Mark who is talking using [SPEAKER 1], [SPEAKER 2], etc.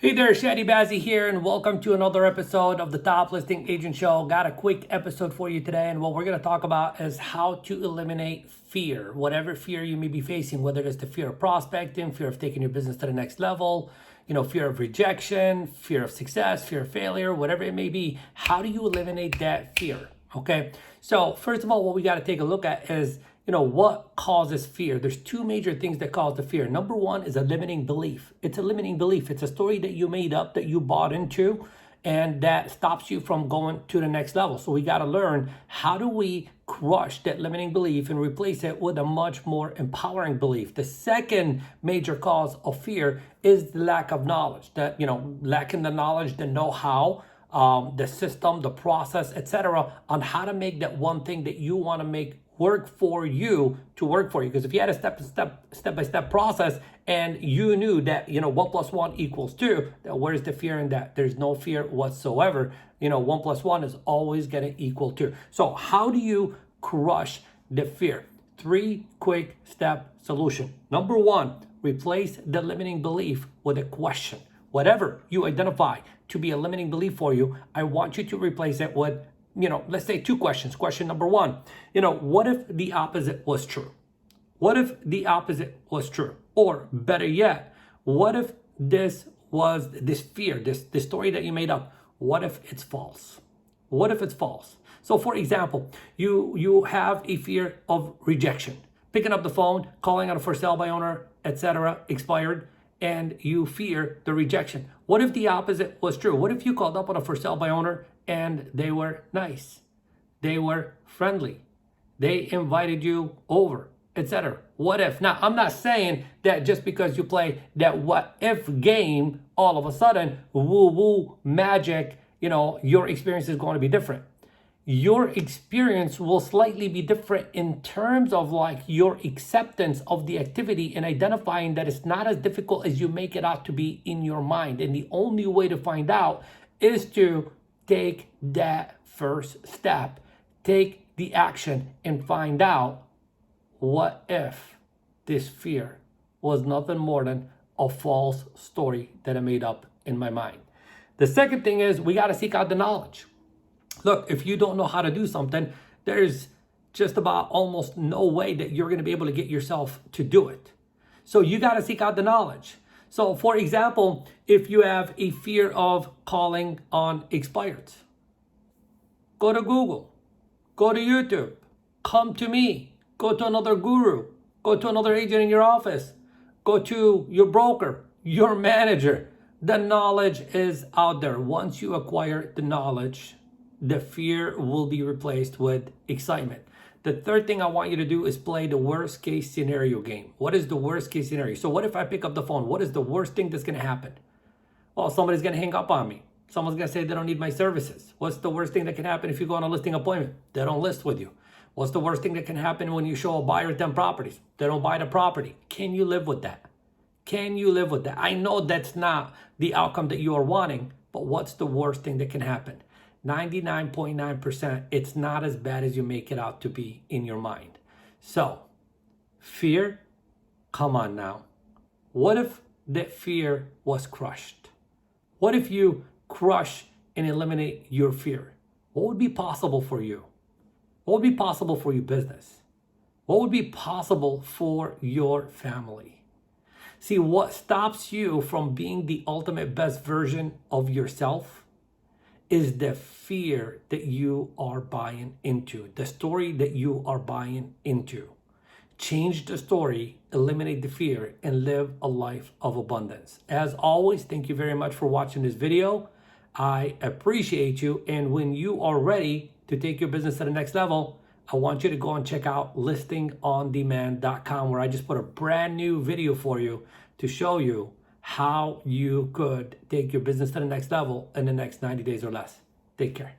[SPEAKER 1] Hey there, Chadi Bazzi here, and welcome to another episode of the Top Listing Agent Show. Got a quick episode for you today, and what we're going to talk about is how to eliminate fear. Whatever fear you may be facing, whether it's the fear of prospecting, fear of taking your business to the next level, fear of rejection, fear of success, fear of failure, whatever it may be. How do you eliminate that fear? Okay, so first of all, what we got to take a look at is what causes fear? There's two major things that cause the fear. Number one is a limiting belief. It's a limiting belief. It's a story that you made up, that you bought into, and that stops you from going to the next level. So we got to learn, how do we crush that limiting belief and replace it with a much more empowering belief? The second major cause of fear is the lack of knowledge. That, lacking the knowledge, the know-how, the system, the process, etc., on how to make that one thing that you want to make work for you to work for you. Because if you had a step-by-step process and you knew that 1 + 1 = 2, then where's the fear in that? There's no fear whatsoever. 1 + 1 is always going to equal 2. So how do you crush the fear? 3 quick step solution. Number one, replace the limiting belief with a question. Whatever you identify to be a limiting belief for you, I want you to replace it with, let's say 2 questions. Question number one, what if the opposite was true? What if the opposite was true? Or better yet, what if this fear, this story that you made up, what if it's false? What if it's false? So for example, you have a fear of rejection. Picking up the phone, calling on a for sale by owner, etc., expired, and you fear the rejection. What if the opposite was true? What if you called up on a for sale by owner and they were nice, they were friendly, they invited you over, etc.? What if? Now, I'm not saying that just because you play that what if game, all of a sudden, woo-woo magic, your experience is going to be different. Your experience will slightly be different in terms of your acceptance of the activity and identifying that it's not as difficult as you make it out to be in your mind. And the only way to find out is to take that first step, take the action, and find out, what if this fear was nothing more than a false story that I made up in my mind? The second thing is, we got to seek out the knowledge. Look, if you don't know how to do something, there's just about almost no way that you're going to be able to get yourself to do it. So you got to seek out the knowledge. So for example, if you have a fear of calling on expireds, go to Google, go to YouTube, come to me, go to another guru, go to another agent in your office, go to your broker, your manager. The knowledge is out there. Once you acquire the knowledge, the fear will be replaced with excitement. The third thing I want you to do is play the worst case scenario game. What is the worst case scenario? So what if I pick up the phone? What is the worst thing that's going to happen? Well, somebody's going to hang up on me. Someone's going to say they don't need my services. What's the worst thing that can happen if you go on a listing appointment? They don't list with you. What's the worst thing that can happen when you show a buyer 10 properties? They don't buy the property. Can you live with that? Can you live with that? I know that's not the outcome that you are wanting, but what's the worst thing that can happen? 99.9%, it's not as bad as you make it out to be in your mind. So, fear, come on now. What if that fear was crushed? What if you crush and eliminate your fear? What would be possible for you? What would be possible for your business? What would be possible for your family? See, what stops you from being the ultimate best version of yourself is the fear that you are buying into, the story that you are buying into. Change the story, eliminate the fear, and live a life of abundance. As always, thank you very much for watching this video. I appreciate you. And when you are ready to take your business to the next level, I want you to go and check out listingondemand.com, where I just put a brand new video for you to show you how you could take your business to the next level in the next 90 days or less. Take care.